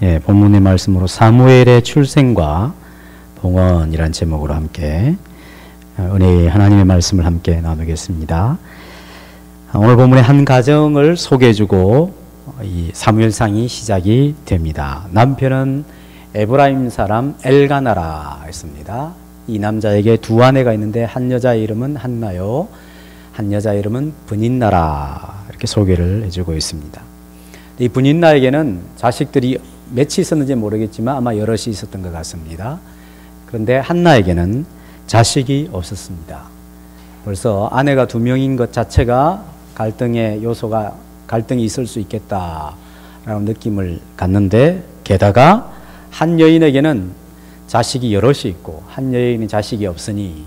예, 본문의 말씀으로 사무엘의 출생과 봉헌이란 제목으로 함께 은혜의 하나님의 말씀을 함께 나누겠습니다. 오늘 본문의 한 가정을 소개해주고 이 사무엘상이 시작이 됩니다. 남편은 에브라임 사람 엘가나라 했습니다. 이 남자에게 두 아내가 있는데 한 여자의 이름은 한나요, 한 여자의 이름은 브닌나라, 이렇게 소개를 해주고 있습니다. 이 브닌나에게는 자식들이 몇이 있었는지 모르겠지만 아마 여럿이 있었던 것 같습니다. 그런데 한나에게는 자식이 없었습니다. 벌써 아내가 두 명인 것 자체가 갈등의 요소가, 갈등이 있을 수 있겠다라는 느낌을 갖는데, 게다가 한 여인에게는 자식이 여럿이 있고 한 여인이 자식이 없으니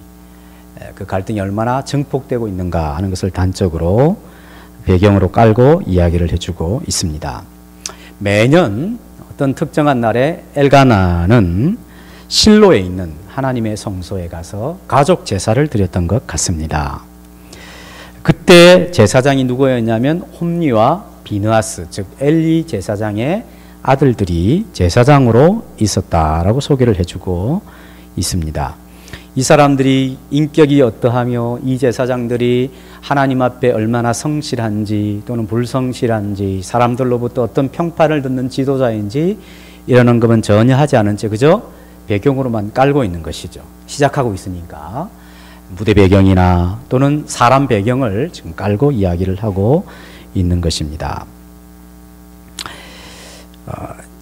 그 갈등이 얼마나 증폭되고 있는가 하는 것을 단적으로 배경으로 깔고 이야기를 해주고 있습니다. 매년 어떤 특정한 날에 엘가나는 실로에 있는 하나님의 성소에 가서 가족 제사를 드렸던 것 같습니다. 그때 제사장이 누구였냐면 홈리와 비느하스, 즉 엘리 제사장의 아들들이 제사장으로 있었다라고 소개를 해주고 있습니다. 이 사람들이 인격이 어떠하며 이 제사장들이 하나님 앞에 얼마나 성실한지 또는 불성실한지, 사람들로부터 어떤 평판을 듣는 지도자인지 이런 언급은 전혀 하지 않은 채 그저 배경으로만 깔고 있는 것이죠. 시작하고 있으니까 무대 배경이나 또는 사람 배경을 지금 깔고 이야기를 하고 있는 것입니다.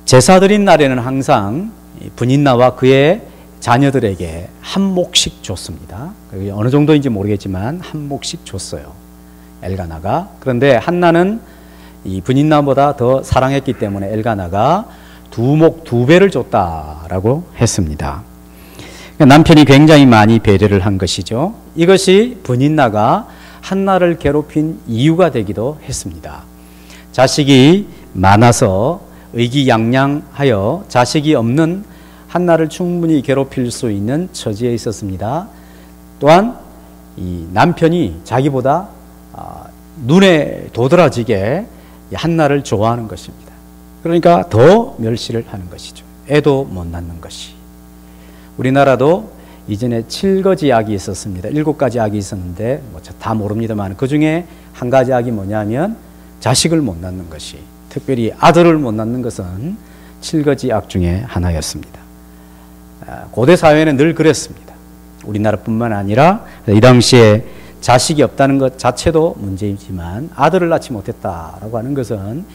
제사 드린 날에는 항상 브닌나와 그의 자녀들에게 한 몫씩 줬습니다. 어느 정도인지 모르겠지만 한 몫씩 줬어요, 엘가나가. 그런데 한나는 이 브닌나보다 더 사랑했기 때문에 엘가나가 두 배를 줬다라고 했습니다. 남편이 굉장히 많이 배려를 한 것이죠. 이것이 브닌나가 한나를 괴롭힌 이유가 되기도 했습니다. 자식이 많아서 의기양양하여 자식이 없는 한나를 충분히 괴롭힐 수 있는 처지에 있었습니다. 또한 이 남편이 자기보다 눈에 도드라지게 한나를 좋아하는 것입니다. 그러니까 더 멸시를 하는 것이죠. 애도 못 낳는 것이. 우리나라도 이전에 7가지 악이 있었습니다. 7가지 악이 있었는데 다 모릅니다만 그 중에 한 가지 악이 뭐냐면 자식을 못 낳는 것이, 특별히 아들을 못 낳는 것은 7가지 악 중에 하나였습니다. 고대 사회는 늘 그랬습니다. 우리나라뿐만 아니라 이 당시에 자식이 없다는 것 자체도 문제이지만 아들을 낳지 못했다라고 하는 것은,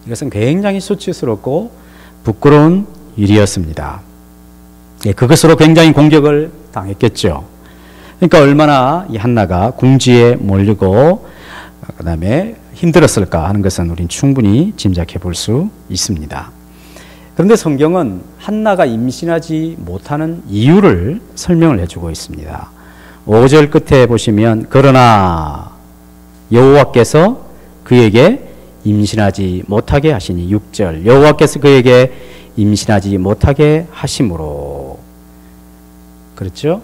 이것은 굉장히 수치스럽고 부끄러운 일이었습니다. 그것으로 굉장히 공격을 당했겠죠. 그러니까 얼마나 이 한나가 궁지에 몰리고 그 다음에 힘들었을까 하는 것은 우린 충분히 짐작해 볼 수 있습니다. 그런데 성경은 한나가 임신하지 못하는 이유를 설명을 해주고 있습니다. 5절 끝에 보시면 그러나 여호와께서 그에게 임신하지 못하게 하시니, 6절 여호와께서 그에게 임신하지 못하게 하심으로. 그렇죠?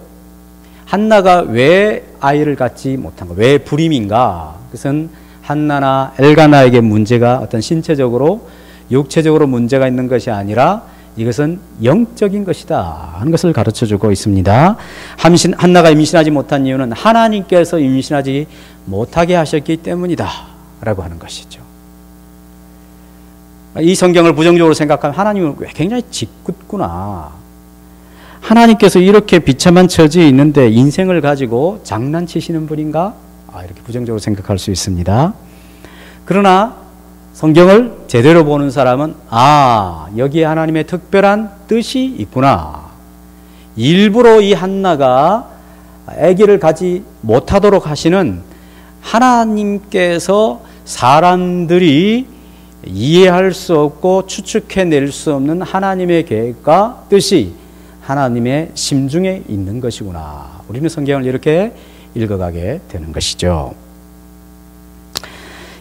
한나가 왜 아이를 갖지 못한가, 왜 불임인가? 그것은 한나나 엘가나에게 문제가 어떤 신체적으로 육체적으로 문제가 있는 것이 아니라 이것은 영적인 것이다 하는 것을 가르쳐주고 있습니다. 한나가 임신하지 못한 이유는 하나님께서 임신하지 못하게 하셨기 때문이다 라고 하는 것이죠. 이 성경을 부정적으로 생각하면 하나님은 굉장히 짓궂구나, 하나님께서 이렇게 비참한 처지에 있는데 인생을 가지고 장난치시는 분인가? 이렇게 부정적으로 생각할 수 있습니다. 그러나 성경을 제대로 보는 사람은 여기에 하나님의 특별한 뜻이 있구나. 일부러 이 한나가 아기를 가지 못하도록 하시는 하나님께서 사람들이 이해할 수 없고 추측해낼 수 없는 하나님의 계획과 뜻이 하나님의 심중에 있는 것이구나. 우리는 성경을 이렇게 읽어가게 되는 것이죠.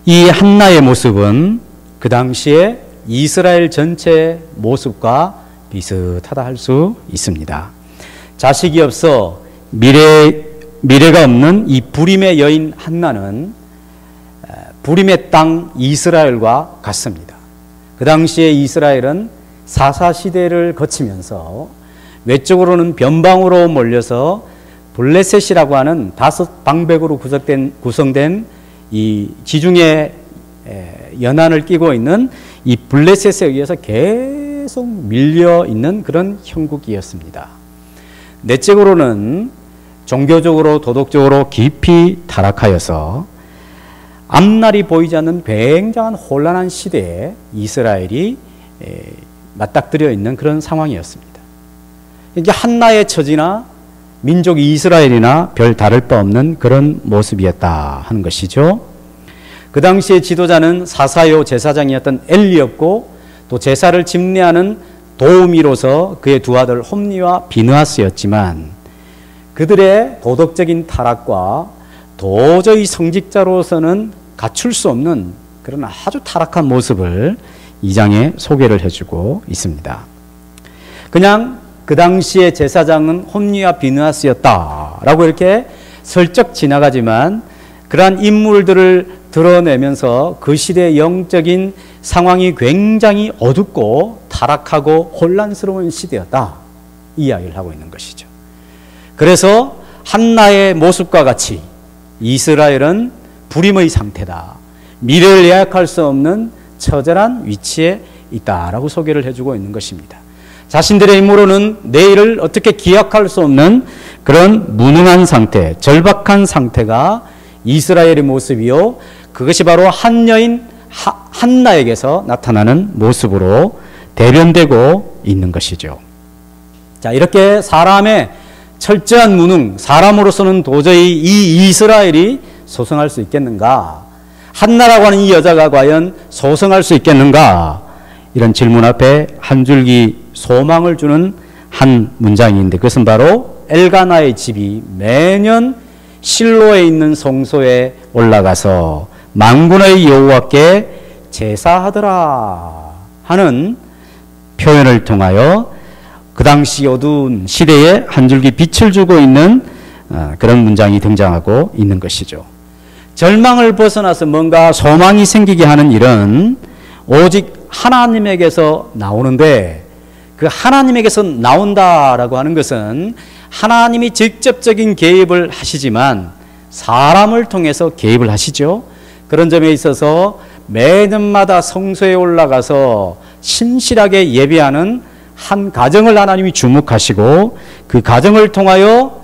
이 한나의 모습은 그 당시에 이스라엘 전체 모습과 비슷하다 할 수 있습니다. 자식이 없어 미래가 없는 이 불임의 여인 한나는 불임의 땅 이스라엘과 같습니다. 그 당시에 이스라엘은 사사시대를 거치면서 외적으로는 변방으로 몰려서 블레셋이라고 하는 5방백으로 구성된 이 지중해 연안을 끼고 있는 이 블레셋에 의해서 계속 밀려 있는 그런 형국이었습니다. 내적으로는 종교적으로 도덕적으로 깊이 타락하여서 앞날이 보이지 않는 굉장한 혼란한 시대에 이스라엘이 맞닥뜨려 있는 그런 상황이었습니다. 이게 한나의 처지나 민족 이스라엘이나 별 다를 바 없는 그런 모습이었다 하는 것이죠. 그 당시의 지도자는 사사요 제사장이었던 엘리였고 또 제사를 집례하는 도우미로서 그의 두 아들 홈니와 비느하스였지만 그들의 도덕적인 타락과 도저히 성직자로서는 갖출 수 없는 그런 아주 타락한 모습을 이 장에 소개를 해주고 있습니다. 그냥 그 당시의 제사장은 홈니와 비느하스였다라고 이렇게 슬쩍 지나가지만 그러한 인물들을 드러내면서 그 시대의 영적인 상황이 굉장히 어둡고 타락하고 혼란스러운 시대였다, 이 이야기를 하고 있는 것이죠. 그래서 한나의 모습과 같이 이스라엘은 불임의 상태다, 미래를 예약할 수 없는 처절한 위치에 있다라고 소개를 해주고 있는 것입니다. 자신들의 힘으로는 내일을 어떻게 기약할 수 없는 그런 무능한 상태, 절박한 상태가 이스라엘의 모습이요, 그것이 바로 한 여인 한나에게서 나타나는 모습으로 대변되고 있는 것이죠. 자, 이렇게 사람의 철저한 무능, 사람으로서는 도저히 이 이스라엘이 소성할 수 있겠는가? 한나라고 하는 이 여자가 과연 소성할 수 있겠는가? 이런 질문 앞에 한 줄기 소망을 주는 한 문장인데, 그것은 바로 엘가나의 집이 매년 실로에 있는 성소에 올라가서 만군의 여호와께 제사하더라 하는 표현을 통하여 그 당시 어두운 시대에 한 줄기 빛을 주고 있는 그런 문장이 등장하고 있는 것이죠. 절망을 벗어나서 뭔가 소망이 생기게 하는 일은 오직 하나님에게서 나오는데, 그 하나님에게서 나온다라고 하는 것은 하나님이 직접적인 개입을 하시지만 사람을 통해서 개입을 하시죠. 그런 점에 있어서 매년마다 성소에 올라가서 신실하게 예배하는 한 가정을 하나님이 주목하시고 그 가정을 통하여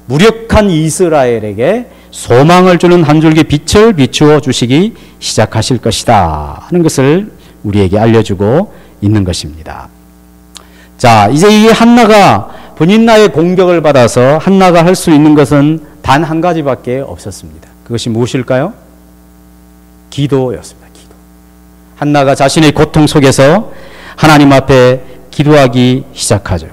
무력한 이스라엘에게 소망을 주는 한 줄기 빛을 비추어 주시기 시작하실 것이다 하는 것을 우리에게 알려주고 있는 것입니다. 자, 이제 이 한나가 분인나의 공격을 받아서 한나가 할 수 있는 것은 단 한 가지밖에 없었습니다. 그것이 무엇일까요? 기도였습니다. 기도. 한나가 자신의 고통 속에서 하나님 앞에 기도하기 시작하죠.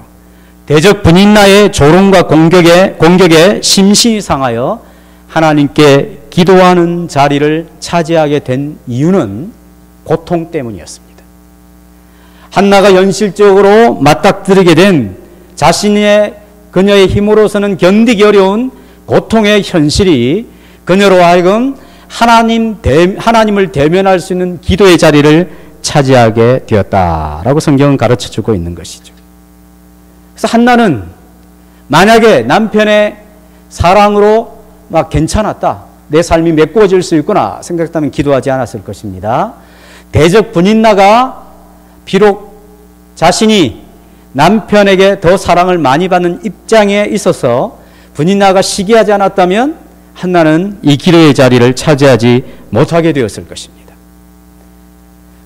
대적 분인나의 조롱과 공격에 심신이 상하여 하나님께 기도하는 자리를 차지하게 된 이유는 고통 때문이었습니다. 한나가 현실적으로 맞닥뜨리게 된 그녀의 힘으로서는 견디기 어려운 고통의 현실이 그녀로 하여금 하나님을 대면할 수 있는 기도의 자리를 차지하게 되었다라고 성경은 가르쳐주고 있는 것이죠. 그래서 한나는 만약에 남편의 사랑으로 막 괜찮았다, 내 삶이 메꿔질 수 있구나 생각했다면 기도하지 않았을 것입니다. 대적 분인나가 비록 자신이 남편에게 더 사랑을 많이 받는 입장에 있어서 분인나가 시기하지 않았다면 한나는 이 기도의 자리를 차지하지 못하게 되었을 것입니다.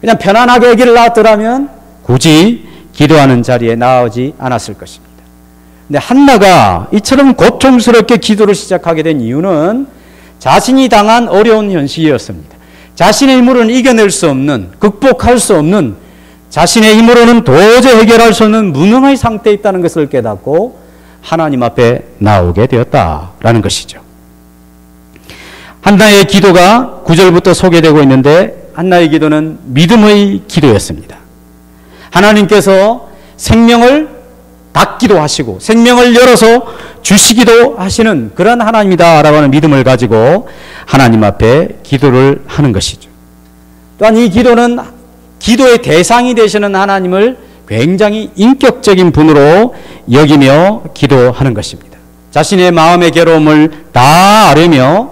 그냥 편안하게 아기를 낳았더라면 굳이 기도하는 자리에 나오지 않았을 것입니다. 근데 한나가 이처럼 고통스럽게 기도를 시작하게 된 이유는 자신이 당한 어려운 현실이었습니다. 자신의 힘으로는 이겨낼 수 없는, 극복할 수 없는, 자신의 힘으로는 도저히 해결할 수 없는 무능의 상태에 있다는 것을 깨닫고 하나님 앞에 나오게 되었다라는 것이죠. 한나의 기도가 9절부터 소개되고 있는데, 한나의 기도는 믿음의 기도였습니다. 하나님께서 생명을 닫기도 하시고 생명을 열어서 주시기도 하시는 그런 하나님이다라고 하는 믿음을 가지고 하나님 앞에 기도를 하는 것이죠. 또한 이 기도는 기도의 대상이 되시는 하나님을 굉장히 인격적인 분으로 여기며 기도하는 것입니다. 자신의 마음의 괴로움을 다 아뢰며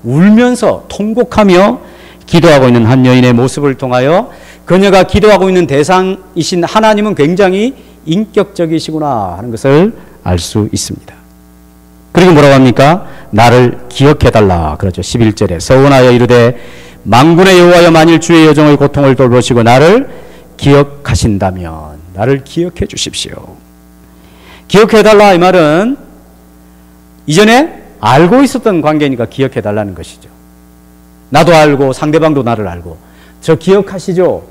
울면서 통곡하며 기도하고 있는 한 여인의 모습을 통하여 그녀가 기도하고 있는 대상이신 하나님은 굉장히 인격적이시구나 하는 것을 알 수 있습니다. 그리고 뭐라고 합니까? 나를 기억해달라 그러죠. 11절에 서원하여 이르되 만군의 여호와여 만일 주의 여종의 고통을 돌보시고 나를 기억하신다면 나를 기억해 주십시오. 기억해달라 이 말은 이전에 알고 있었던 관계니까 기억해달라는 것이죠. 나도 알고 상대방도 나를 알고 저 기억하시죠?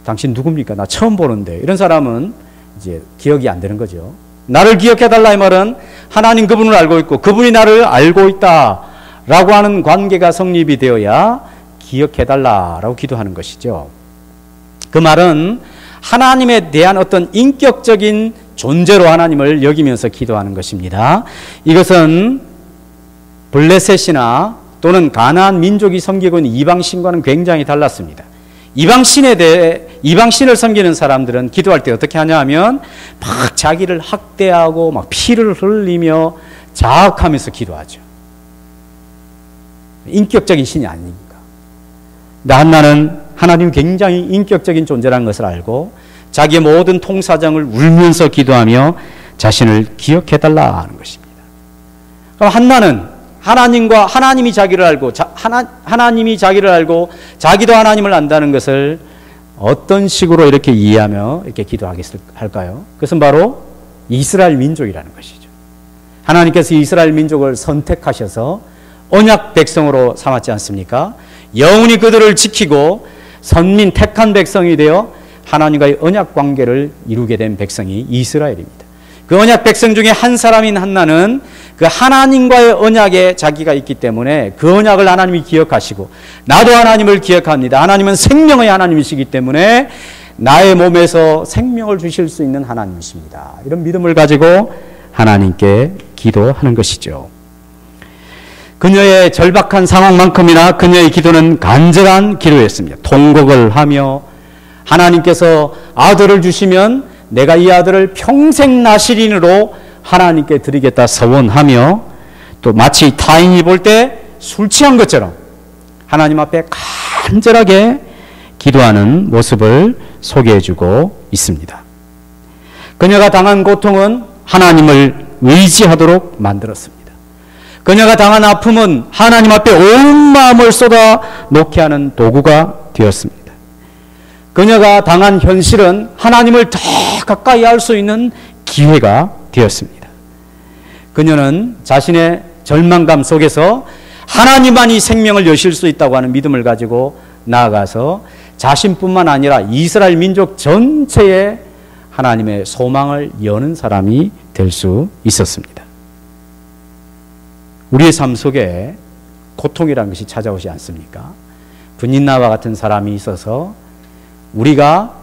당신 누굽니까? 나 처음 보는데 이런 사람은 이제 기억이 안 되는 거죠. 나를 기억해달라 이 말은 하나님 그분을 알고 있고 그분이 나를 알고 있다라고 하는 관계가 성립이 되어야 기억해달라라고 기도하는 것이죠. 그 말은 하나님에 대한 어떤 인격적인 존재로 하나님을 여기면서 기도하는 것입니다. 이것은 블레셋이나 또는 가나안 민족이 섬기고 있는 이방신과는 굉장히 달랐습니다. 이방신을 섬기는 사람들은 기도할 때 어떻게 하냐 하면 막 자기를 학대하고 막 피를 흘리며 자학하면서 기도하죠. 인격적인 신이 아닙니까? 근데 한나는 하나님 굉장히 인격적인 존재라는 것을 알고 자기의 모든 통사정을 울면서 기도하며 자신을 기억해달라 하는 것입니다. 그럼 한나는 하나님이 자기를 알고 하나님이 자기를 알고 자기도 하나님을 안다는 것을 어떤 식으로 이렇게 이해하며 이렇게 기도할까요? 그것은 바로 이스라엘 민족이라는 것이죠. 하나님께서 이스라엘 민족을 선택하셔서 언약 백성으로 삼았지 않습니까? 영원히 그들을 지키고 선민 택한 백성이 되어 하나님과의 언약 관계를 이루게 된 백성이 이스라엘입니다. 그 언약 백성 중에 한 사람인 한나는 그 하나님과의 언약에 자기가 있기 때문에 그 언약을 하나님이 기억하시고 나도 하나님을 기억합니다. 하나님은 생명의 하나님이시기 때문에 나의 몸에서 생명을 주실 수 있는 하나님이십니다. 이런 믿음을 가지고 하나님께 기도하는 것이죠. 그녀의 절박한 상황만큼이나 그녀의 기도는 간절한 기도였습니다. 통곡을 하며 하나님께서 아들을 주시면 내가 이 아들을 평생 나시린으로 하나님께 드리겠다 서원하며 또 마치 타인이 볼 때 술 취한 것처럼 하나님 앞에 간절하게 기도하는 모습을 소개해주고 있습니다. 그녀가 당한 고통은 하나님을 의지하도록 만들었습니다. 그녀가 당한 아픔은 하나님 앞에 온 마음을 쏟아 놓게 하는 도구가 되었습니다. 그녀가 당한 현실은 하나님을 더 가까이 할 수 있는 기회가 되었습니다. 그녀는 자신의 절망감 속에서 하나님만이 생명을 여실 수 있다고 하는 믿음을 가지고 나아가서 자신뿐만 아니라 이스라엘 민족 전체에 하나님의 소망을 여는 사람이 될 수 있었습니다. 우리의 삶 속에 고통이라는 것이 찾아오지 않습니까? 분인나와 같은 사람이 있어서 우리가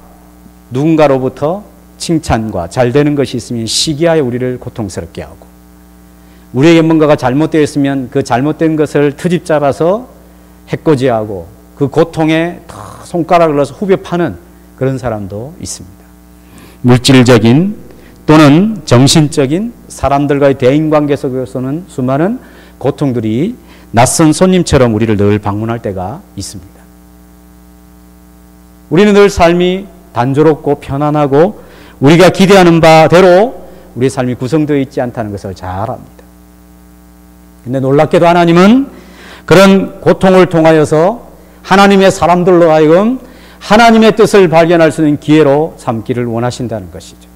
누군가로부터 칭찬과 잘 되는 것이 있으면 시기하여 우리를 고통스럽게 하고 우리에게 뭔가가 잘못되어 있으면 그 잘못된 것을 트집 잡아서 해코지하고 그 고통에 손가락을 넣어서 후벼 파는 그런 사람도 있습니다. 물질적인 또는 정신적인 사람들과의 대인관계 속에서는 수많은 고통들이 낯선 손님처럼 우리를 늘 방문할 때가 있습니다. 우리는 늘 삶이 단조롭고 편안하고 우리가 기대하는 바대로 우리의 삶이 구성되어 있지 않다는 것을 잘 압니다. 근데 놀랍게도 하나님은 그런 고통을 통하여서 하나님의 사람들로 하여금 하나님의 뜻을 발견할 수 있는 기회로 삼기를 원하신다는 것이죠.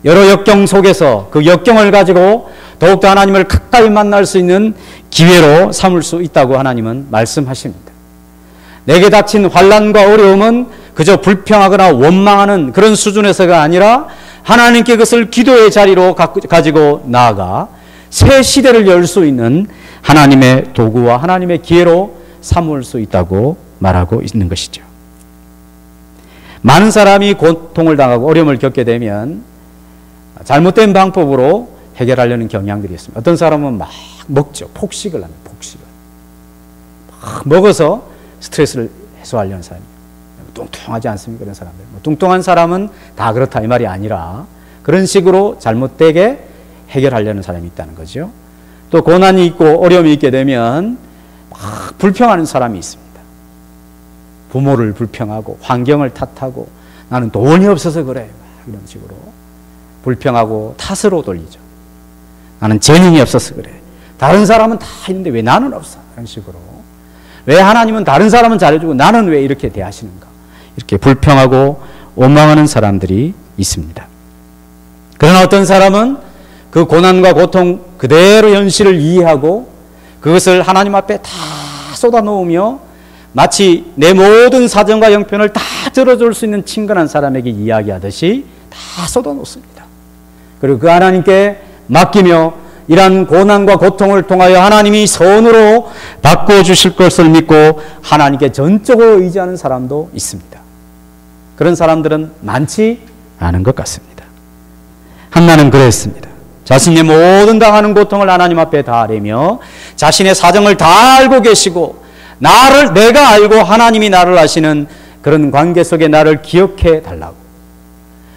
여러 역경 속에서 그 역경을 가지고 더욱더 하나님을 가까이 만날 수 있는 기회로 삼을 수 있다고 하나님은 말씀하십니다. 내게 닥친 환난과 어려움은 그저 불평하거나 원망하는 그런 수준에서가 아니라 하나님께 그것을 기도의 자리로 가지고 나아가 새 시대를 열 수 있는 하나님의 도구와 하나님의 기회로 삼을 수 있다고 말하고 있는 것이죠. 많은 사람이 고통을 당하고 어려움을 겪게 되면 잘못된 방법으로 해결하려는 경향들이 있습니다. 어떤 사람은 막 먹죠. 폭식을 합니다. 폭식을. 막 먹어서 스트레스를 해소하려는 사람이에요. 뚱뚱하지 않습니까? 그런 사람들. 뭐 뚱뚱한 사람은 다 그렇다 이 말이 아니라 그런 식으로 잘못되게 해결하려는 사람이 있다는 거죠. 또 고난이 있고 어려움이 있게 되면 막 불평하는 사람이 있습니다. 부모를 불평하고 환경을 탓하고 나는 돈이 없어서 그래 이런 식으로 불평하고 탓으로 돌리죠. 나는 재능이 없어서 그래. 다른 사람은 다 있는데 왜 나는 없어? 이런 식으로. 왜 하나님은 다른 사람은 잘해주고 나는 왜 이렇게 대하시는가? 이렇게 불평하고 원망하는 사람들이 있습니다. 그러나 어떤 사람은 그 고난과 고통 그대로 현실을 이해하고 그것을 하나님 앞에 다 쏟아놓으며 마치 내 모든 사정과 형편을 다 들어줄 수 있는 친근한 사람에게 이야기하듯이 다 쏟아놓습니다. 그리고 그 하나님께 맡기며 이러한 고난과 고통을 통하여 하나님이 선으로 바꿔주실 것을 믿고 하나님께 전적으로 의지하는 사람도 있습니다. 그런 사람들은 많지 않은 것 같습니다. 한나는 그랬습니다. 자신의 모든 당하는 고통을 하나님 앞에 다 아뢰며 자신의 사정을 다 알고 계시고 내가 알고 하나님이 나를 아시는 그런 관계 속에 나를 기억해 달라고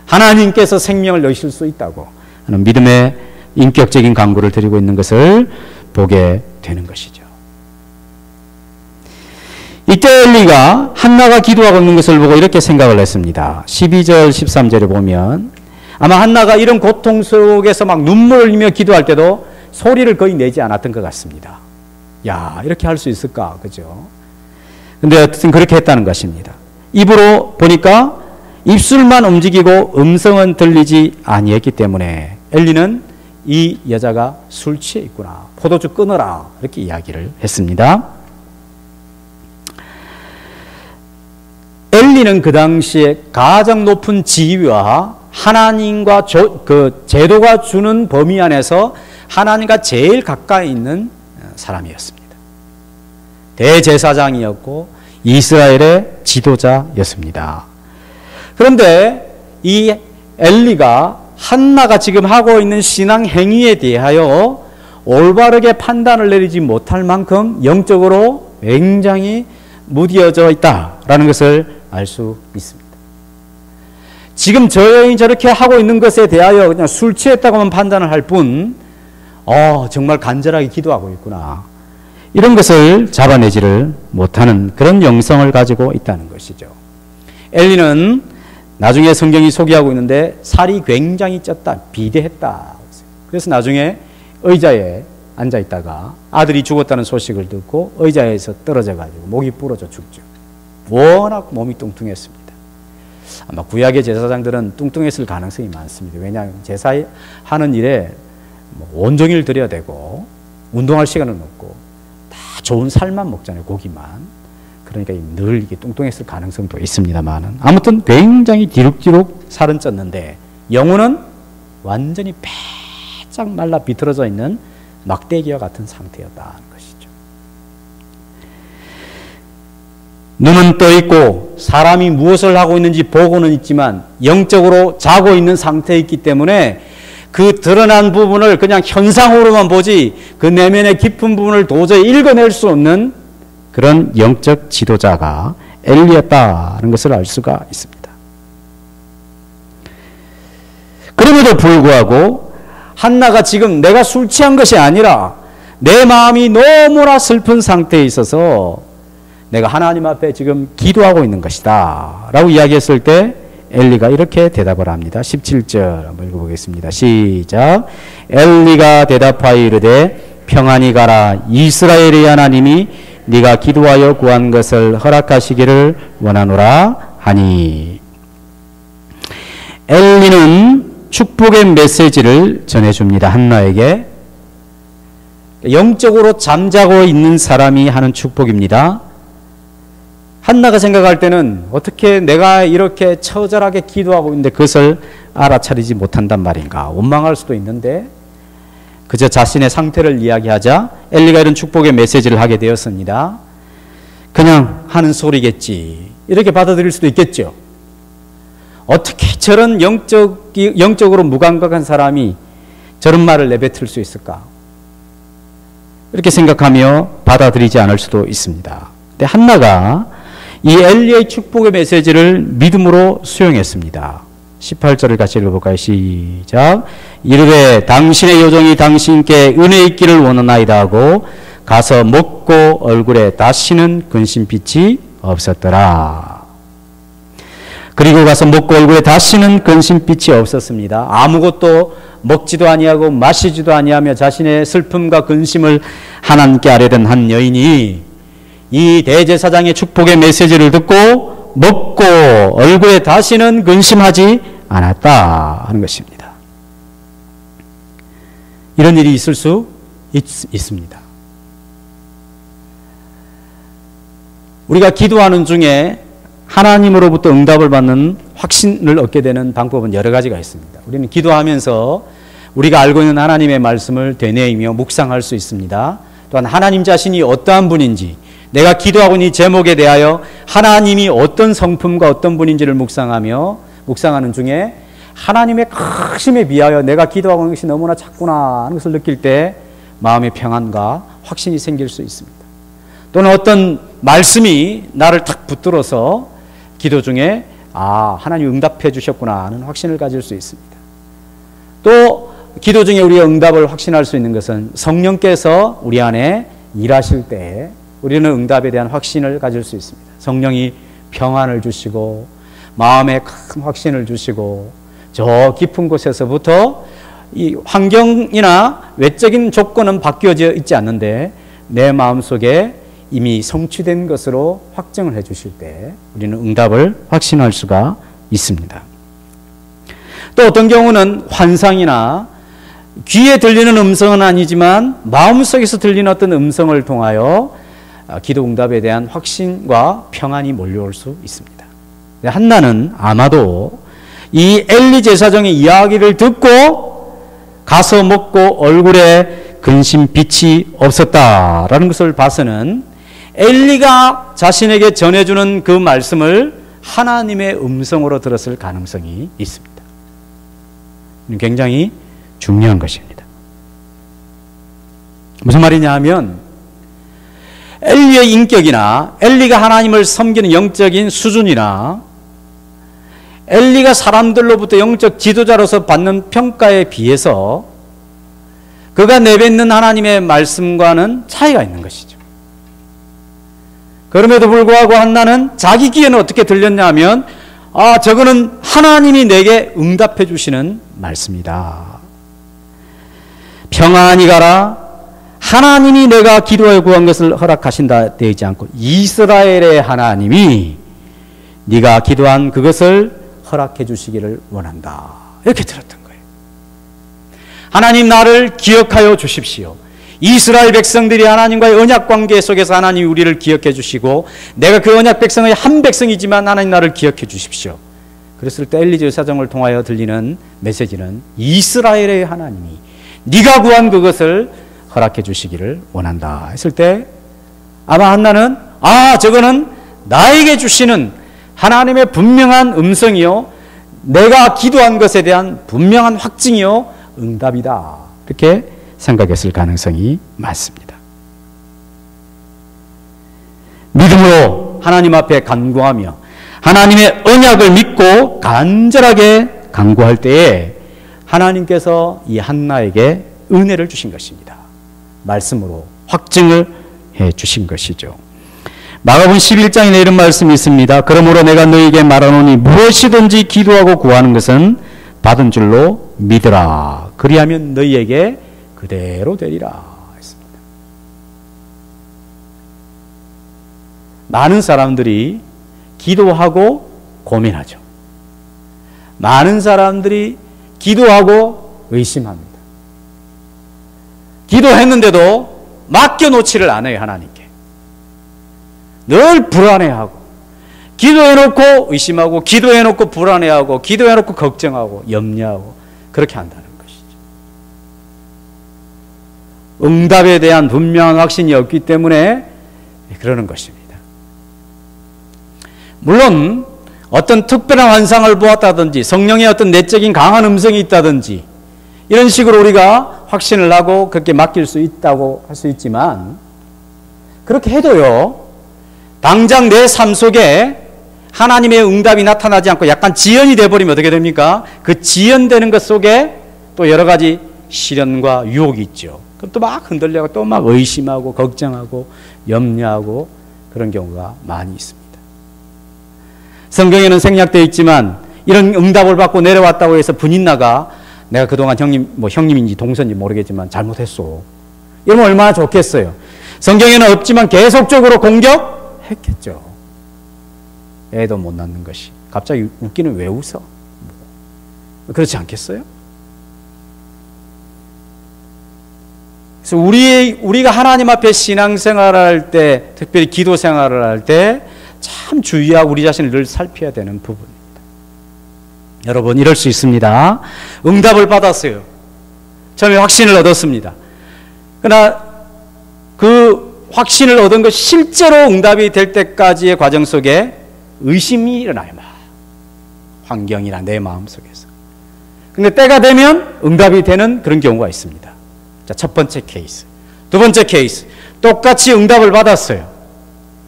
하나님께서 생명을 넣으실 수 있다고 하는 믿음의 인격적인 간구를 드리고 있는 것을 보게 되는 것이죠. 이때 엘리가 한나가 기도하고 있는 것을 보고 이렇게 생각을 했습니다. 12절 13절에 보면 아마 한나가 이런 고통 속에서 막 눈물을 흘리며 기도할 때도 소리를 거의 내지 않았던 것 같습니다. 야, 이렇게 할 수 있을까? 그죠? 근데 어쨌든 그렇게 했다는 것입니다. 입으로 보니까 입술만 움직이고 음성은 들리지 아니했기 때문에 엘리는 이 여자가 술 취해 있구나. 포도주 끊어라. 이렇게 이야기를 했습니다. 엘리는 그 당시에 가장 높은 지위와 하나님과 그 제도가 주는 범위 안에서 하나님과 제일 가까이 있는 사람이었습니다. 대제사장이었고 이스라엘의 지도자였습니다. 그런데 이 엘리가 한나가 지금 하고 있는 신앙 행위에 대하여 올바르게 판단을 내리지 못할 만큼 영적으로 굉장히 무디어져 있다라는 것을 알 수 있습니다. 지금 저 여인이 저렇게 하고 있는 것에 대하여 그냥 술 취했다고만 판단을 할 뿐, 정말 간절하게 기도하고 있구나. 이런 것을 잡아내지를 못하는 그런 영성을 가지고 있다는 것이죠. 엘리는 나중에 성경이 소개하고 있는데 살이 굉장히 쪘다, 비대했다. 그래서 나중에 의자에 앉아 있다가 아들이 죽었다는 소식을 듣고 의자에서 떨어져 가지고 목이 부러져 죽죠. 워낙 몸이 뚱뚱했습니다. 아마 구약의 제사장들은 뚱뚱했을 가능성이 많습니다. 왜냐하면 제사하는 일에 온종일 들여야 되고 운동할 시간은 없고 다 좋은 살만 먹잖아요. 고기만. 그러니까 늘 이게 뚱뚱했을 가능성도 있습니다만 아무튼 굉장히 뒤룩뒤룩 살은 쪘는데 영혼은 완전히 빼짝 말라 비틀어져 있는 막대기와 같은 상태였다는 것이죠. 눈은 떠 있고 사람이 무엇을 하고 있는지 보고는 있지만 영적으로 자고 있는 상태에 있기 때문에 그 드러난 부분을 그냥 현상으로만 보지 그 내면의 깊은 부분을 도저히 읽어낼 수 없는 그런 영적 지도자가 엘리였다는 것을 알 수가 있습니다. 그럼에도 불구하고 한나가 지금 내가 술 취한 것이 아니라 내 마음이 너무나 슬픈 상태에 있어서 내가 하나님 앞에 지금 기도하고 있는 것이다 라고 이야기했을 때 엘리가 이렇게 대답을 합니다. 17절 한번 읽어보겠습니다. 시작. 엘리가 대답하여 이르되 평안히 가라. 이스라엘의 하나님이 네가 기도하여 구한 것을 허락하시기를 원하노라 하니. 엘리는 축복의 메시지를 전해줍니다. 한나에게. 영적으로 잠자고 있는 사람이 하는 축복입니다. 한나가 생각할 때는 어떻게 내가 이렇게 처절하게 기도하고 있는데 그것을 알아차리지 못한단 말인가 원망할 수도 있는데 그저 자신의 상태를 이야기하자 엘리가 이런 축복의 메시지를 하게 되었습니다. 그냥 하는 소리겠지 이렇게 받아들일 수도 있겠죠. 어떻게 저런 영적으로 무감각한 사람이 저런 말을 내뱉을 수 있을까 이렇게 생각하며 받아들이지 않을 수도 있습니다. 근데 한나가 이 엘리의 축복의 메시지를 믿음으로 수용했습니다. 18절을 같이 읽어볼까요? 시작. 이르되 당신의 요정이 당신께 은혜 있기를 원하나이다 하고 가서 먹고 얼굴에 다시는 근심빛이 없었더라. 그리고 가서 먹고 얼굴에 다시는 근심빛이 없었습니다. 아무것도 먹지도 아니하고 마시지도 아니하며 자신의 슬픔과 근심을 하나님께 아뢰던 한 여인이 이 대제사장의 축복의 메시지를 듣고 먹고 얼굴에 다시는 근심하지 않았다 하는 것입니다. 이런 일이 있을 수 있습니다. 우리가 기도하는 중에 하나님으로부터 응답을 받는 확신을 얻게 되는 방법은 여러 가지가 있습니다. 우리는 기도하면서 우리가 알고 있는 하나님의 말씀을 되뇌이며 묵상할 수 있습니다. 또한 하나님 자신이 어떠한 분인지, 내가 기도하고 있는 이 제목에 대하여 하나님이 어떤 성품과 어떤 분인지를 묵상하는 중에 하나님의 크심에 비하여 내가 기도하고 있는 것이 너무나 작구나 하는 것을 느낄 때 마음의 평안과 확신이 생길 수 있습니다. 또는 어떤 말씀이 나를 탁 붙들어서 기도 중에 하나님이 응답해 주셨구나 하는 확신을 가질 수 있습니다. 또 기도 중에 우리가 응답을 확신할 수 있는 것은 성령께서 우리 안에 일하실 때 우리는 응답에 대한 확신을 가질 수 있습니다. 성령이 평안을 주시고 마음에 큰 확신을 주시고 저 깊은 곳에서부터 이 환경이나 외적인 조건은 바뀌어져 있지 않는데 내 마음속에 이미 성취된 것으로 확정을 해 주실 때 우리는 응답을 확신할 수가 있습니다. 또 어떤 경우는 환상이나 귀에 들리는 음성은 아니지만 마음속에서 들리는 어떤 음성을 통하여 기도 응답에 대한 확신과 평안이 몰려올 수 있습니다. 한나는 아마도 이 엘리 제사장의 이야기를 듣고 가서 먹고 얼굴에 근심빛이 없었다라는 것을 봐서는 엘리가 자신에게 전해주는 그 말씀을 하나님의 음성으로 들었을 가능성이 있습니다. 굉장히 중요한 것입니다. 무슨 말이냐 하면 엘리의 인격이나 엘리가 하나님을 섬기는 영적인 수준이나 엘리가 사람들로부터 영적 지도자로서 받는 평가에 비해서 그가 내뱉는 하나님의 말씀과는 차이가 있는 것이죠. 그럼에도 불구하고 한나는 자기 귀에는 어떻게 들렸냐 하면 저거는 하나님이 내게 응답해 주시는 말씀이다. 평안히 가라. 하나님이 내가 기도하여 구한 것을 허락하신다 되지 않고 이스라엘의 하나님이 네가 기도한 그것을 허락해 주시기를 원한다. 이렇게 들었던 거예요. 하나님 나를 기억하여 주십시오. 이스라엘 백성들이 하나님과의 언약 관계 속에서 하나님이 우리를 기억해 주시고 내가 그 언약 백성의 한 백성이지만 하나님 나를 기억해 주십시오. 그랬을 때 엘리 제사장을 통하여 들리는 메시지는 이스라엘의 하나님이 네가 구한 그것을 허락해 주시기를 원한다 했을 때 아마 한나는 저거는 나에게 주시는 하나님의 분명한 음성이요 내가 기도한 것에 대한 분명한 확증이요 응답이다 이렇게 생각했을 가능성이 많습니다. 믿음으로 하나님 앞에 간구하며 하나님의 언약을 믿고 간절하게 간구할 때에 하나님께서 이 한나에게 은혜를 주신 것입니다. 말씀으로 확증을 해 주신 것이죠. 마가복음 11장에 이런 말씀이 있습니다. 그러므로 내가 너희에게 말하노니 무엇이든지 기도하고 구하는 것은 받은 줄로 믿으라. 그리하면 너희에게 그대로 되리라 했습니다. 많은 사람들이 기도하고 고민하죠. 많은 사람들이 기도하고 의심합니다. 기도했는데도 맡겨놓지를 않아요. 하나님께. 늘 불안해하고 기도해놓고 의심하고 기도해놓고 불안해하고 기도해놓고 걱정하고 염려하고 그렇게 한다는 것이죠. 응답에 대한 분명한 확신이 없기 때문에 그러는 것입니다. 물론 어떤 특별한 환상을 보았다든지 성령의 어떤 내적인 강한 음성이 있다든지 이런 식으로 우리가 확신을 하고 그렇게 맡길 수 있다고 할 수 있지만 그렇게 해도요 당장 내 삶 속에 하나님의 응답이 나타나지 않고 약간 지연이 되어버리면 어떻게 됩니까? 그 지연되는 것 속에 또 여러 가지 시련과 유혹이 있죠. 그럼 또 막 흔들려고 또 막 의심하고 걱정하고 염려하고 그런 경우가 많이 있습니다. 성경에는 생략되어 있지만 이런 응답을 받고 내려왔다고 해서 분인나가 내가 그동안 형님인지 동서인지 모르겠지만 잘못했어, 이러면 얼마나 좋겠어요. 성경에는 없지만 계속적으로 공격했겠죠. 애도 못 낳는 것이 갑자기 웃기는 왜 웃어? 그렇지 않겠어요? 그래서 우리가 하나님 앞에 신앙생활을 할 때, 특별히 기도 생활을 할 때 참 주의하고 우리 자신을 늘 살펴야 되는 부분입니다. 여러분, 이럴 수 있습니다. 응답을 받았어요. 처음에 확신을 얻었습니다. 그러나 그 확신을 얻은 것이 실제로 응답이 될 때까지의 과정 속에 의심이 일어나요. 환경이나 내 마음 속에서. 근데 때가 되면 응답이 되는 그런 경우가 있습니다. 자, 첫 번째 케이스. 두 번째 케이스. 똑같이 응답을 받았어요.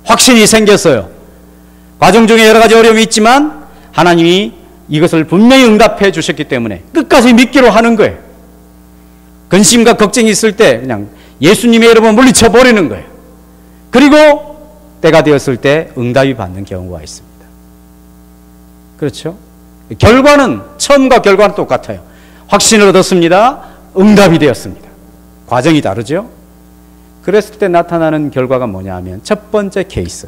확신이 생겼어요. 과정 중에 여러 가지 어려움이 있지만 하나님이 이것을 분명히 응답해 주셨기 때문에 끝까지 믿기로 하는 거예요. 근심과 걱정이 있을 때 그냥 예수님의 이름을 물리쳐 버리는 거예요. 그리고 때가 되었을 때 응답이 받는 경우가 있습니다. 그렇죠? 결과는, 처음과 결과는 똑같아요. 확신을 얻었습니다. 응답이 되었습니다. 과정이 다르죠? 그랬을 때 나타나는 결과가 뭐냐 하면 첫 번째 케이스,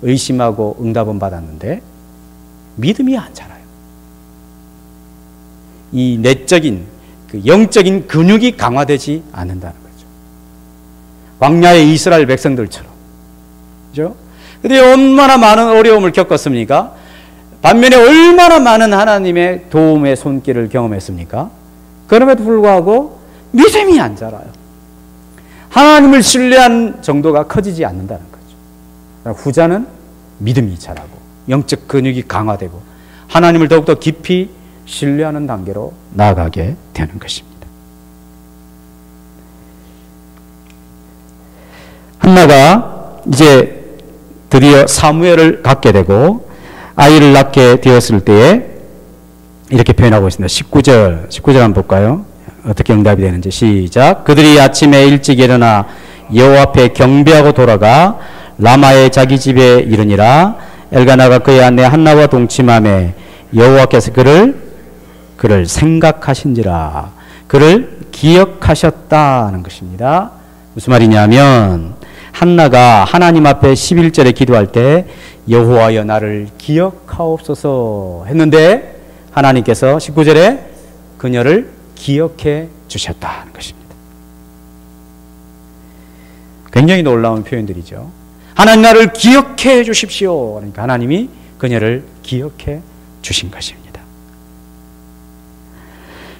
의심하고 응답은 받았는데 믿음이 안 자라요. 이 내적인, 그 영적인 근육이 강화되지 않는다는 거죠. 광야의 이스라엘 백성들처럼. 그죠? 근데 얼마나 많은 어려움을 겪었습니까? 반면에 얼마나 많은 하나님의 도움의 손길을 경험했습니까? 그럼에도 불구하고 믿음이 안 자라요. 하나님을 신뢰한 정도가 커지지 않는다는 거죠. 후자는 믿음이 자라고 영적 근육이 강화되고 하나님을 더욱더 깊이 신뢰하는 단계로 나아가게 되는 것입니다. 한나가 이제 드디어 사무엘을 갖게 되고 아이를 낳게 되었을 때에 이렇게 표현하고 있습니다. 19절 한번 볼까요? 어떻게 응답이 되는지. 시작. 그들이 아침에 일찍 일어나 여호와 앞에 경배하고 돌아가 라마의 자기 집에 이르니라. 엘가나가 그의 아내 한나와 동침하매 여호와께서 그를 생각하신지라. 그를 기억하셨다는 것입니다. 무슨 말이냐면 한나가 하나님 앞에 11절에 기도할 때 여호와여 나를 기억하옵소서 했는데 하나님께서 19절에 그녀를 기억해 주셨다는 것입니다. 굉장히 놀라운 표현들이죠. 하나님 나를 기억해 주십시오. 그러니까 하나님이 그녀를 기억해 주신 것입니다.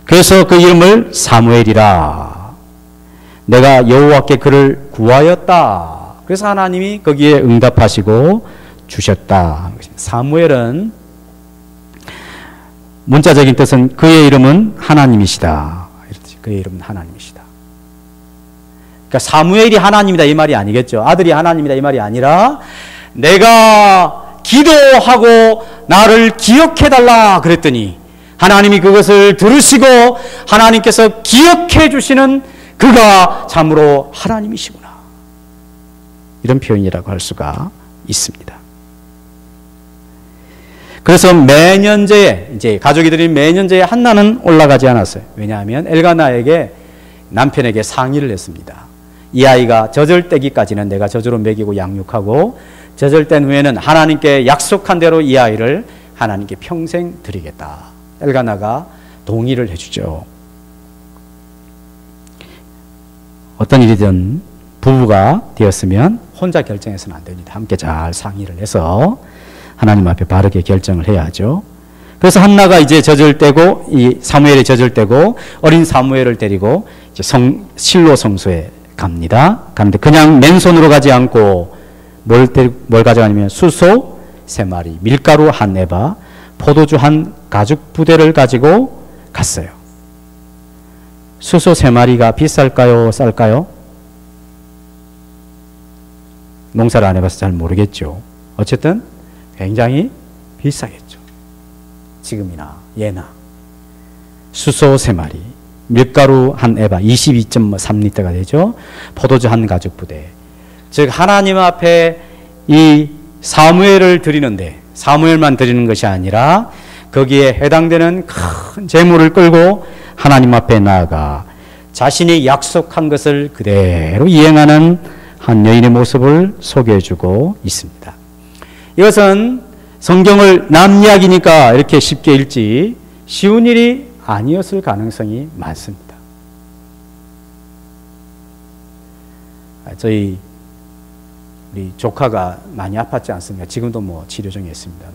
그래서 그 이름을 사무엘이라. 내가 여호와께 그를 구하였다. 그래서 하나님이 거기에 응답하시고 주셨다. 사무엘은 문자적인 뜻은 그의 이름은 하나님이시다. 그의 이름은 하나님이시다. 그러니까 사무엘이 하나님이다 이 말이 아니겠죠. 아들이 하나님이다 이 말이 아니라 내가 기도하고 나를 기억해달라 그랬더니 하나님이 그것을 들으시고 하나님께서 기억해 주시는 그가 참으로 하나님이시구나. 이런 표현이라고 할 수가 있습니다. 그래서 매년제에 이제 가족이들이 매년제에 한나는 올라가지 않았어요. 왜냐하면 엘가나에게 남편에게 상의를 했습니다. 이 아이가 젖을때기까지는 내가 젖으로 먹이고 양육하고 젖을땐 후에는 하나님께 약속한 대로 이 아이를 하나님께 평생 드리겠다. 엘가나가 동의를 해주죠. 어떤 일이든 부부가 되었으면 혼자 결정해서는 안 됩니다. 함께 잘 상의를 해서 하나님 앞에 바르게 결정을 해야죠. 그래서 한나가 이제 젖을 떼고 이 사무엘이 젖을 떼고 어린 사무엘을 데리고 이제 실로 성소에 갑니다. 가는데 그냥 맨손으로 가지 않고 뭘 가져가냐면 수소 3마리, 밀가루 1에바, 포도주 1 가죽 부대를 가지고 갔어요. 수소 3마리가 비쌀까요? 쌀까요? 농사를 안 해봐서 잘 모르겠죠. 어쨌든 굉장히 비싸겠죠. 지금이나 예나. 수소 3마리, 밀가루 한 에바 22.3리터가 되죠. 포도주 한 가죽 부대. 즉 하나님 앞에 이 사무엘을 드리는데, 사무엘만 드리는 것이 아니라 거기에 해당되는 큰 재물을 끌고 하나님 앞에 나아가 자신이 약속한 것을 그대로 이행하는 한 여인의 모습을 소개해주고 있습니다. 이것은 성경을 남 이야기니까 이렇게 쉽게 읽지 쉬운 일이 아니었을 가능성이 많습니다. 저희 우리 조카가 많이 아팠지 않습니까? 지금도 뭐 치료 중에 있습니다만,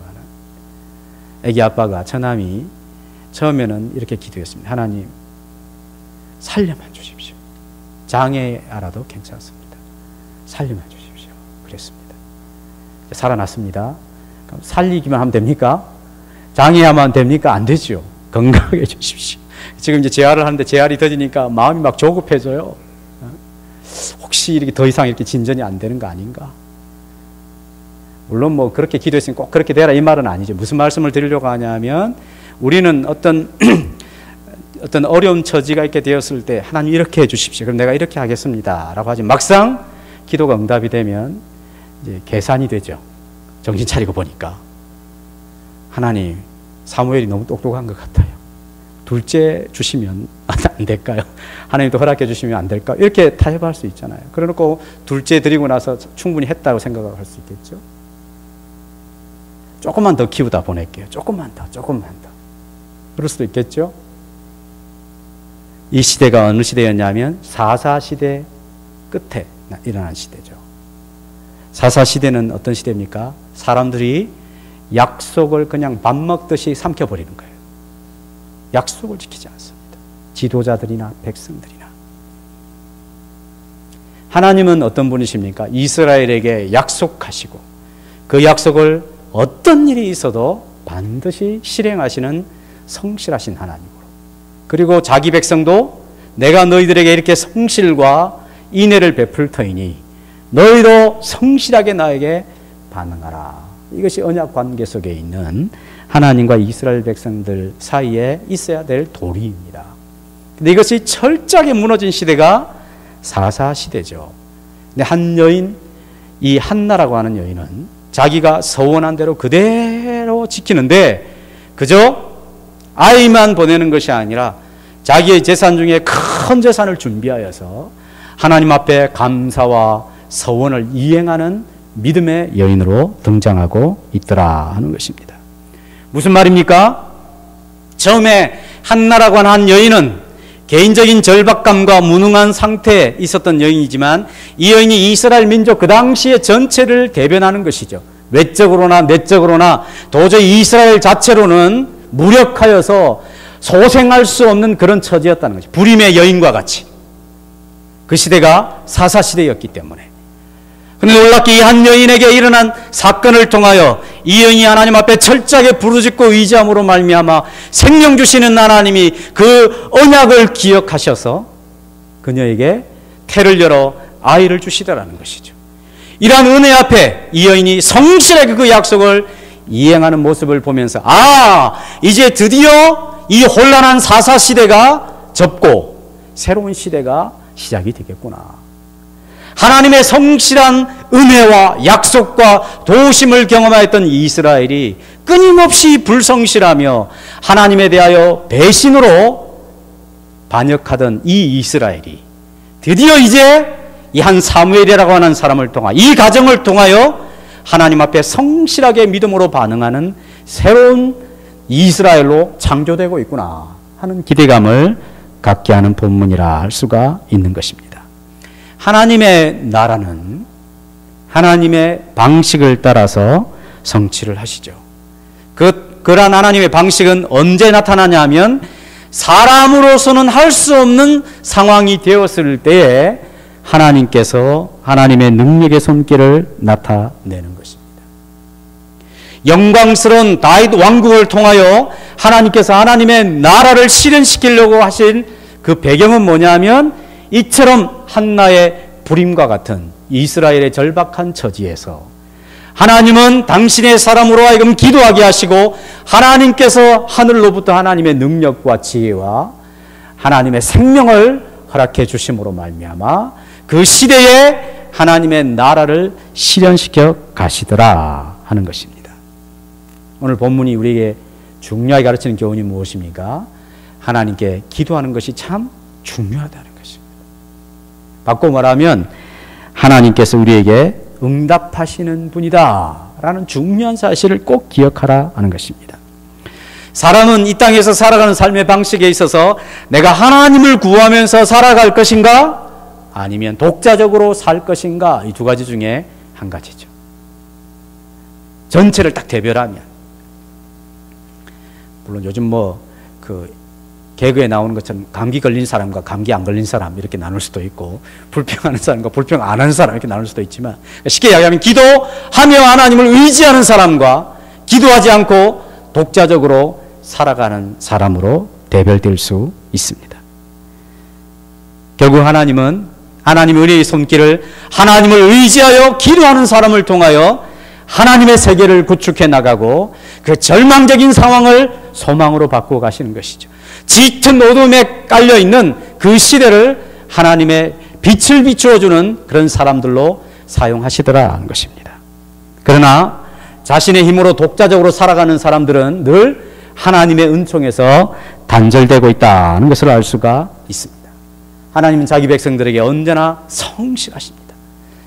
애기 아빠가 처남이 처음에는 이렇게 기도했습니다. 하나님 살려만 주십시오. 장애 알아도 괜찮습니다. 살려만 주십시오. 그랬습니다. 살아났습니다. 그럼 살리기만 하면 됩니까? 장애하면 됩니까? 안 되죠. 건강하게 해주십시오. 지금 이제 재활을 하는데 재활이 더디니까 마음이 막 조급해져요. 혹시 이렇게 더 이상 이렇게 진전이 안 되는 거 아닌가? 물론 뭐 그렇게 기도했으니 꼭 그렇게 되라 이 말은 아니죠. 무슨 말씀을 드리려고 하냐면 우리는 어떤 어려운 처지가 있게 되었을 때 하나님 이렇게 해주십시오. 그럼 내가 이렇게 하겠습니다. 라고 하지 막상 기도가 응답이 되면 이제 계산이 되죠. 정신 차리고 보니까 하나님 사무엘이 너무 똑똑한 것 같아요. 둘째 주시면 안 될까요? 하나님도 허락해 주시면 안 될까요? 이렇게 타협할 수 있잖아요. 그래놓고 둘째 드리고 나서 충분히 했다고 생각할 수 있겠죠. 조금만 더 키우다 보낼게요. 조금만 더. 그럴 수도 있겠죠. 이 시대가 어느 시대였냐면 4.4 시대 끝에 일어난 시대죠. 4.4 시대는 어떤 시대입니까? 사람들이 약속을 그냥 밥 먹듯이 삼켜버리는 거예요. 약속을 지키지 않습니다. 지도자들이나 백성들이나. 하나님은 어떤 분이십니까? 이스라엘에게 약속하시고 그 약속을 어떤 일이 있어도 반드시 실행하시는 성실하신 하나님으로, 그리고 자기 백성도 내가 너희들에게 이렇게 성실과 인애를 베풀 터이니 너희도 성실하게 나에게 반응하라. 이것이 언약 관계 속에 있는 하나님과 이스라엘 백성들 사이에 있어야 될 도리입니다. 근데 이것이 철저하게 무너진 시대가 4.4 시대죠. 근데 한 여인, 이 한나라고 하는 여인은 자기가 서원한 대로 그대로 지키는데 그저 아이만 보내는 것이 아니라 자기의 재산 중에 큰 재산을 준비하여서 하나님 앞에 감사와 서원을 이행하는 믿음의 여인으로 등장하고 있더라 하는 것입니다. 무슨 말입니까? 처음에 한나라고 하는 한 여인은 개인적인 절박감과 무능한 상태에 있었던 여인이지만 이 여인이 이스라엘 민족 그 당시의 전체를 대변하는 것이죠. 외적으로나 내적으로나 도저히 이스라엘 자체로는 무력하여서 소생할 수 없는 그런 처지였다는 거죠. 불임의 여인과 같이. 그 시대가 4.4 시대였기 때문에. 그런데 놀랍게 이 한 여인에게 일어난 사건을 통하여 이 여인이 하나님 앞에 철저하게 부르짖고 의지함으로 말미암아 생명 주시는 하나님이 그 언약을 기억하셔서 그녀에게 태를 열어 아이를 주시더라는 것이죠. 이러한 은혜 앞에 이 여인이 성실하게 그 약속을 이행하는 모습을 보면서 이제 드디어 이 혼란한 4.4 시대가 접고 새로운 시대가 시작이 되겠구나. 하나님의 성실한 은혜와 약속과 도우심을 경험하였던 이스라엘이 끊임없이 불성실하며 하나님에 대하여 배신으로 반역하던 이 이스라엘이 드디어 이제 이 한 사무엘이라고 하는 사람을 통하여 이 가정을 통하여 하나님 앞에 성실하게 믿음으로 반응하는 새로운 이스라엘로 창조되고 있구나 하는 기대감을 갖게 하는 본문이라 할 수가 있는 것입니다. 하나님의 나라는 하나님의 방식을 따라서 성취를 하시죠. 그러한 하나님의 방식은 언제 나타나냐 하면 사람으로서는 할 수 없는 상황이 되었을 때에 하나님께서 하나님의 능력의 손길을 나타내는 것입니다. 영광스러운 다윗 왕국을 통하여 하나님께서 하나님의 나라를 실현시키려고 하신 그 배경은 뭐냐면 이처럼 한나의 불임과 같은 이스라엘의 절박한 처지에서 하나님은 당신의 사람으로 하여금 기도하게 하시고 하나님께서 하늘로부터 하나님의 능력과 지혜와 하나님의 생명을 허락해 주심으로 말미암아 그 시대에 하나님의 나라를 실현시켜 가시더라 하는 것입니다. 오늘 본문이 우리에게 중요하게 가르치는 교훈이 무엇입니까? 하나님께 기도하는 것이 참 중요하다는 것입니다. 바꿔 말하면 하나님께서 우리에게 응답하시는 분이다 라는 중요한 사실을 꼭 기억하라 하는 것입니다. 사람은 이 땅에서 살아가는 삶의 방식에 있어서 내가 하나님을 구하면서 살아갈 것인가 아니면 독자적으로 살 것인가, 이 두 가지 중에 한 가지죠. 전체를 딱 대별하면, 물론 요즘 개그에 나오는 것처럼 감기 걸린 사람과 감기 안 걸린 사람 이렇게 나눌 수도 있고, 불평하는 사람과 불평 안 하는 사람 이렇게 나눌 수도 있지만, 쉽게 이야기하면 기도하며 하나님을 의지하는 사람과 기도하지 않고 독자적으로 살아가는 사람으로 대별될 수 있습니다. 결국 하나님은 하나님의 은혜의 손길을 하나님을 의지하여 기도하는 사람을 통하여 하나님의 세계를 구축해 나가고 그 절망적인 상황을 소망으로 바꾸어 가시는 것이죠. 짙은 어둠에 깔려있는 그 시대를 하나님의 빛을 비추어주는 그런 사람들로 사용하시더라 하는 것입니다. 그러나 자신의 힘으로 독자적으로 살아가는 사람들은 늘 하나님의 은총에서 단절되고 있다는 것을 알 수가 있습니다. 하나님은 자기 백성들에게 언제나 성실하십니다.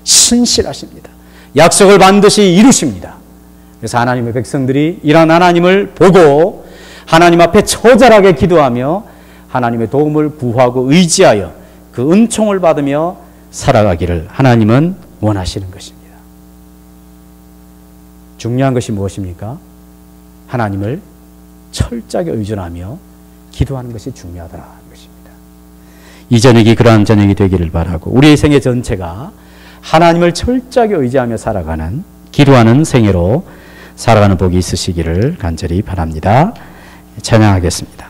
신실하십니다. 약속을 반드시 이루십니다. 그래서 하나님의 백성들이 이런 하나님을 보고 하나님 앞에 처절하게 기도하며 하나님의 도움을 구하고 의지하여 그 은총을 받으며 살아가기를 하나님은 원하시는 것입니다. 중요한 것이 무엇입니까? 하나님을 철저하게 의존하며 기도하는 것이 중요하더라. 이 저녁이 그러한 저녁이 되기를 바라고 우리의 생애 전체가 하나님을 철저하게 의지하며 살아가는 기도하는 생애로 살아가는 복이 있으시기를 간절히 바랍니다. 찬양하겠습니다.